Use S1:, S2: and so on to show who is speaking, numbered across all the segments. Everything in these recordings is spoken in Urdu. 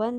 S1: 1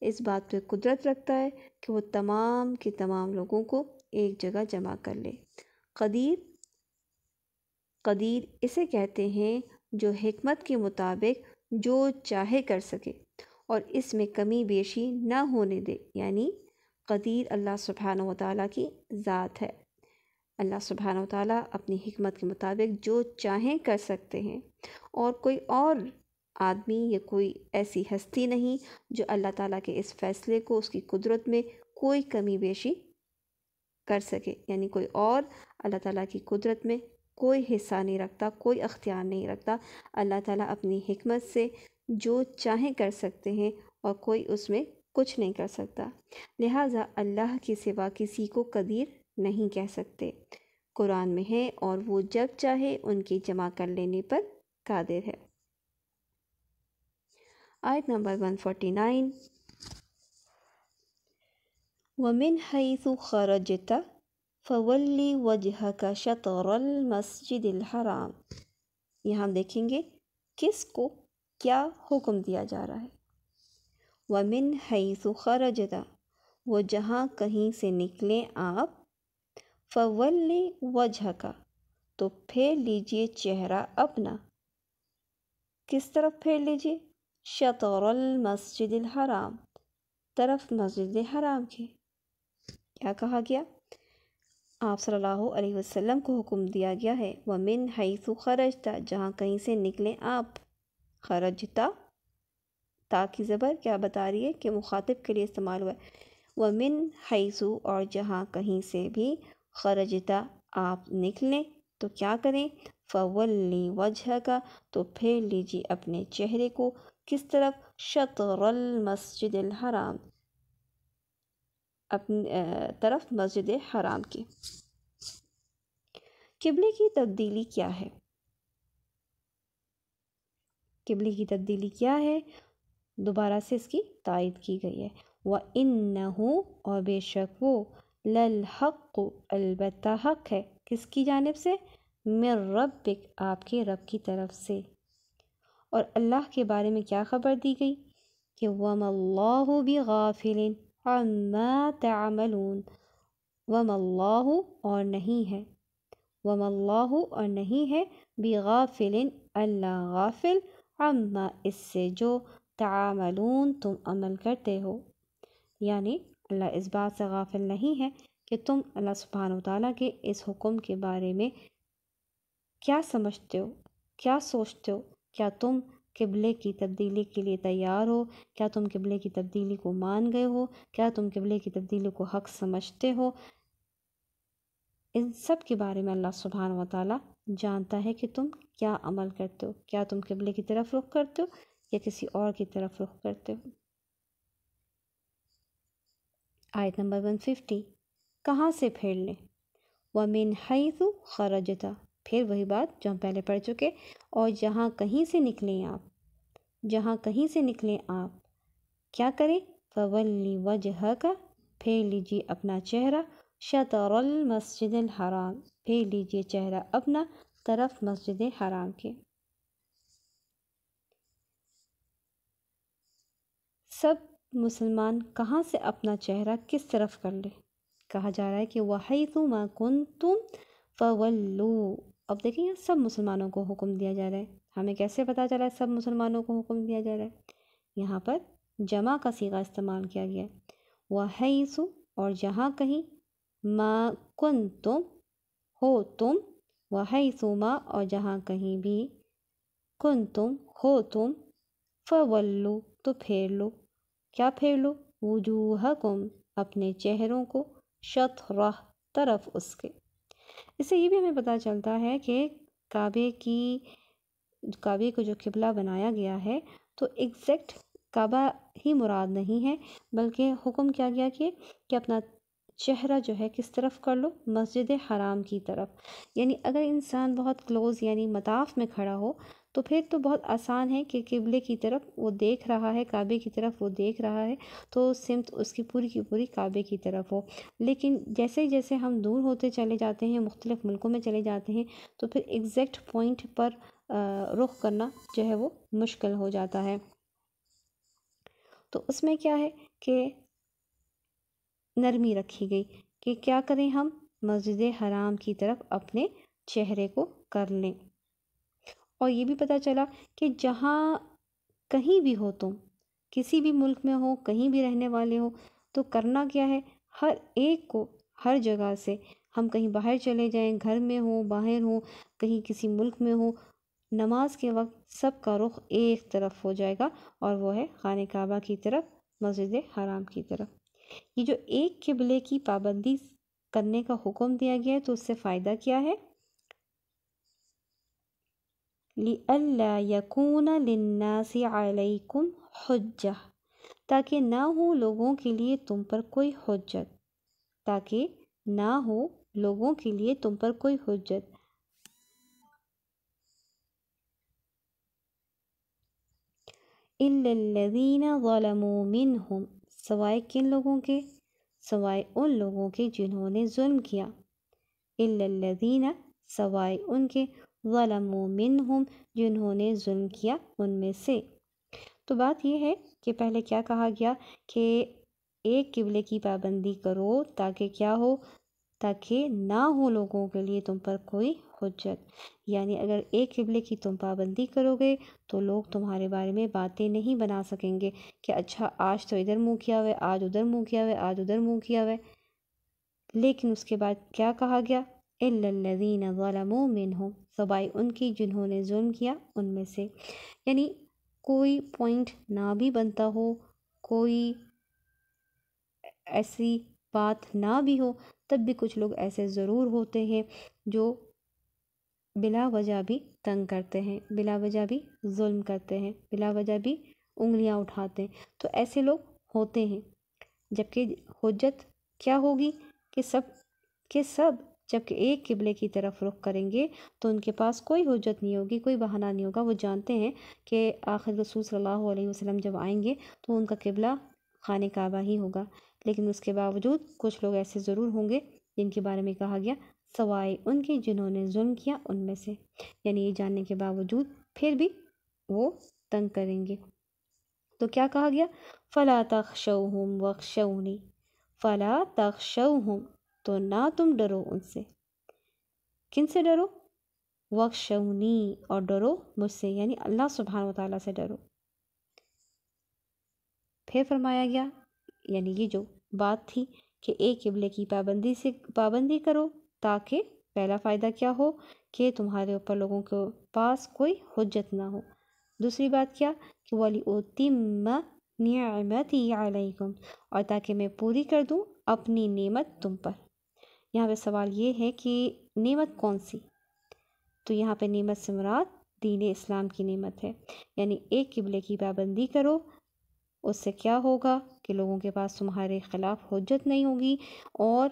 S1: اس بات پہ قدرت رکھتا ہے کہ وہ تمام کے تمام لوگوں کو ایک جگہ جمع کر لے۔ قدیر اسے کہتے ہیں جو حکمت کے مطابق جو چاہے کر سکے اور اس میں کمی بیشی نہ ہونے دے، یعنی قدیر اللہ سبحانہ و تعالیٰ کی ذات ہے۔ اللہ سبحانہ و تعالیٰ اپنی حکمت کے مطابق جو چاہیں کر سکتے ہیں، اور کوئی اور آدمی یا کوئی ایسی ہستی نہیں جو اللہ تعالیٰ کے اس فیصلے کو، اس کی قدرت میں کوئی کمی بیشی کر سکے، یعنی کوئی اور اللہ تعالیٰ کی قدرت میں کوئی حصہ نہیں رکھتا، کوئی اختیار نہیں رکھتا۔ اللہ تعالیٰ اپنی حکمت سے جو چاہیں کر سکتے ہیں اور کوئی اس میں کچھ نہیں کر سکتا، لہٰذا اللہ کے سوا کسی کو قدیر نہیں کہہ سکتے۔ قرآن میں ہے اور وہ جب چاہے ان کی جمع کر لینے پر قادر ہے۔ آیت نمبر 149، وَمِنْ حَيْثُ خَرَجْتَ فَوَلِّ وَجْهَكَ شَطْرَ الْمَسْجِدِ الْحَرَامِ۔ یہاں دیکھیں گے کس کو کیا حکم دیا جا رہا ہے۔ وَمِنْ حَيْثُ خَرَجْتَ، وہ جہاں کہیں سے نکلیں آپ، فَوَلِّ وَجْهَكَ، تو پھیر لیجئے چہرہ اپنا۔ کس طرف پھیر لیجئے؟ شطر المسجد الحرام، طرف مسجد حرام کے۔ کیا کہا گیا؟ آپ صلی اللہ علیہ وسلم کو حکم دیا گیا ہے وَمِنْ حَيْثُ خَرَجْتَ، جہاں کہیں سے نکلیں آپ۔ خرجتا، تا کی زبر کیا بتا رہی ہے کہ مخاطب کے لیے استعمال ہوا ہے۔ وَمِنْ حَيْثُ، اور جہاں کہیں سے بھی، خرجتا آپ نکلیں تو کیا کریں؟ فَوَلِّ وَجْهَكَ، تو پھیر لیجیے اپنے چہرے کو۔ کس طرف؟ شطر المسجد الحرام، اپنی طرف مسجد حرام کی۔ قبلے کی تبدیلی کیا ہے؟ قبلے کی تبدیلی کیا ہے؟ دوبارہ سے اس کی تائید کی گئی ہے۔ وَإِنَّهُ، اور بے شک وہ، لَلْحَقُّ، البتہ حق ہے، کس کی جانب سے؟ مِن رَبِّک، آپ کے رب کی طرف سے۔ اور اللہ کے بارے میں کیا خبر دی گئی کہ وَمَا اللَّهُ بِغَافِلٍ عَمَّا تَعْمَلُونَ۔ وَمَا اللَّهُ، اور نہیں ہے، وَمَا اللَّهُ، اور نہیں ہے، بِغَافِلٍ، اللہ غافل، عَمَّا، اس سے جو، تعملون، تم عمل کرتے ہو، یعنی اللہ اس بات سے غافل نہیں ہے کہ تم اللہ سبحانہ و تعالیٰ کے اس حکم کے بارے میں کیا سمجھتے ہو، کیا سوچتے ہو۔ کیا تم قبلے کی تبدیلی کے لیے تیار ہو؟ کیا تم قبلے کی تبدیلی کو مان گئے ہو؟ کیا تم قبلے کی تبدیلی کو حق سمجھتے ہو؟ ان سب کے بارے میں اللہ سبحانہ و تعالیٰ جانتا ہے کہ تم کیا عمل کرتے ہو۔ کیا تم قبلے کی طرف رخ کرتے ہو یا کسی اور کی طرف رخ کرتے ہو۔ آیت نمبر 150، کہاں سے پھیر لیں؟ وَمِنْ حَيْثُ خَرَجْتَ، پھر وہی بات جو ہم پہلے پڑھ چکے، اور جہاں کہیں سے نکلیں آپ، جہاں کہیں سے نکلیں آپ، کیا کریں؟ فَوَلِّ وَجْهَكَ، پھیر لیجیے اپنا چہرہ، شطر المسجد الحرام، پھیر لیجیے چہرہ اپنا طرف مسجد حرام کے۔ سب مسلمان کہاں سے اپنا چہرہ کس طرف کر لے؟ کہا جا رہا ہے کہ وَحَيْثُ مَا كُنْتُمْ فَوَلُّوا۔ اب دیکھیں یہاں سب مسلمانوں کو حکم دیا جا رہا ہے۔ ہمیں کیسے پتہ چلا ہے سب مسلمانوں کو حکم دیا جا رہا ہے؟ یہاں پر جمع کا صیغہ استعمال کیا گیا ہے۔ وَحَيْثُ، اور جہاں کہیں، مَا كُنْتُمْ، ہو تم، وَحَيْثُ مَا، اور جہاں کہیں بھی، كُنْتُمْ، ہو تم، فَوَلُّوا، تو پھیر لو۔ کیا پھیر لو؟ وجوہکم، اپنے چہروں کو، شطرہ، طرف اس کے۔ اس سے یہ بھی ہمیں پتہ چلتا ہے کہ کعبے کو جو قبلہ بنایا گیا ہے تو ایگزیکٹ کعبہ ہی مراد نہیں ہے، بلکہ حکم کیا گیا کہ اپنا چہرہ جو ہے کس طرف کر لو؟ مسجد حرام کی طرف۔ یعنی اگر انسان بہت کلوز یعنی مطاف میں کھڑا ہو تو پھر تو بہت آسان ہے کہ قبلے کی طرف وہ دیکھ رہا ہے، کعبے کی طرف وہ دیکھ رہا ہے، تو سمت اس کی پوری کی پوری کعبے کی طرف ہو۔ لیکن جیسے جیسے ہم دور ہوتے چلے جاتے ہیں، مختلف ملکوں میں چلے جاتے ہیں، تو پھر ایگزیکٹ پوائنٹ پر رخ کرنا جو ہے وہ مشکل ہو جاتا ہے۔ تو اس میں کیا ہے کہ نرمی رکھی گئی کہ کیا کریں، ہم مسجد حرام کی طرف اپنے چہرے کو کر لیں۔ اور یہ بھی پتہ چلا کہ جہاں کہیں بھی ہو تم، کسی بھی ملک میں ہو، کہیں بھی رہنے والے ہو، تو کرنا کیا ہے، ہر ایک کو ہر جگہ سے، ہم کہیں باہر چلے جائیں، گھر میں ہوں، باہر ہوں، کہیں کسی ملک میں ہوں، نماز کے وقت سب کا رخ ایک طرف ہو جائے گا، اور وہ ہے خانہ کعبہ کی طرف، مسجد حرام کی طرف۔ یہ جو ایک قبلے کی پابندی کرنے کا حکم دیا گیا ہے، تو اس سے فائدہ کیا ہے؟ لِأَلَّا يَكُونَ لِلنَّاسِ عَلَيْكُمْ حُجَّةٌ، تاکہ نہ ہو لوگوں کے لیے تم پر کوئی حجت، تاکہ نہ ہو لوگوں کے لیے تم پر کوئی حجت۔ إِلَّا الَّذِينَ ظَلَمُوا مِنْهُمْ، سوائے کن لوگوں کے؟ سوائے ان لوگوں کے جنہوں نے ظلم کیا۔ إِلَّا الَّذِينَ، سوائے ان کے، ظَلَمُوا مِنْهُمْ، جنہوں نے ظلم کیا ان میں سے۔ تو بات یہ ہے کہ پہلے کیا کہا گیا کہ ایک قبلے کی پابندی کرو، تاکہ کیا ہو، تاکہ نہ ہو لوگوں کے لیے تم پر کوئی حجت۔ یعنی اگر ایک قبلے کی تم پابندی کرو گے تو لوگ تمہارے بارے میں باتیں نہیں بنا سکیں گے کہ اچھا آج تو ادھر منہ کیا ہوا ہے، آج ادھر منہ کیا ہوا ہے، آج ادھر منہ کیا ہوا ہے۔ لیکن اس کے بعد کیا کہا گیا؟ إِلَّا الَّذِينَ ظَلَمُوا مِنْهُمْ، سوائے ان کی جنہوں نے ظلم کیا ان میں سے۔ یعنی کوئی پوائنٹ نہ بھی بنتا ہو، کوئی ایسی بات نہ بھی ہو، تب بھی کچھ لوگ ایسے ضرور ہوتے ہیں جو بلا وجہ بھی تنگ کرتے ہیں، بلا وجہ بھی ظلم کرتے ہیں، بلا وجہ بھی انگلیاں اٹھاتے ہیں۔ تو ایسے لوگ ہوتے ہیں، جبکہ حجت کیا ہوگی کہ سب کے سب جبکہ ایک قبلے کی طرف رخ کریں گے تو ان کے پاس کوئی حجت نہیں ہوگی، کوئی بہانہ نہیں ہوگا۔ وہ جانتے ہیں کہ آخر رسول صلی اللہ علیہ وسلم جب آئیں گے تو ان کا قبلہ خانہ کعبہ ہی ہوگا، لیکن اس کے باوجود کچھ لوگ ایسے ضرور ہوں گے جن کے بارے میں کہا گیا سوائے ان کے جنہوں نے ظلم کیا ان میں سے، یعنی یہ جاننے کے باوجود پھر بھی وہ تنگ کریں گے۔ تو کیا کہا گیا؟ فَلَا تَخْشَوْهُمْ وَاخْشَوْنِي، فَلَا تَخْشَوْهُمْ، تو نہ تم ڈرو ان سے۔ کن سے ڈرو؟ وَاخْشَوْنِي، اور ڈرو مجھ سے، یعنی اللہ سبحانہ وتعالیٰ سے ڈرو۔ پھر فرمایا گیا، یعنی یہ جو بات تھی کہ ایک قبلے کی پابندی کرو، تاکہ پہلا فائدہ کیا ہو کہ تمہارے اوپر لوگوں کے پاس کوئی حجت نہ ہو۔ دوسری بات کیا کہ وَلِأُتِمَّ نِعْمَتِي عَلَيْكُمْ، اور تاکہ میں پوری کر دوں اپنی نعمت تم پر۔ یہاں پہ سوال یہ ہے کہ نعمت کون سی؟ تو یہاں پہ نعمت سے مراد دین اسلام کی نعمت ہے، یعنی ایک قبلے کی پابندی کرو، اس سے کیا ہوگا کہ لوگوں کے پاس تمہارے خلاف حجت نہیں ہوگی، اور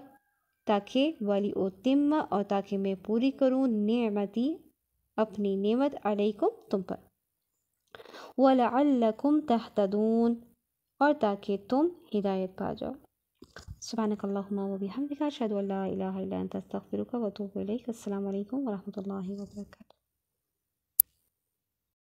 S1: تاکہ وَلِأُتِمَّ، اور تاکہ میں پوری کروں نعمتی، اپنی نعمت، علیکم، تم پر، وَلَعَلَّكُمْ تَهْتَدُونَ، اور تاکہ تم ہدایت پا جاؤ۔ سبحانک اللہم و بحمدک، اشہد ان لا الہ الا انت، استغفرک و اتوب الیک۔ السلام علیکم ورحمۃ اللہ وبرکاتہ۔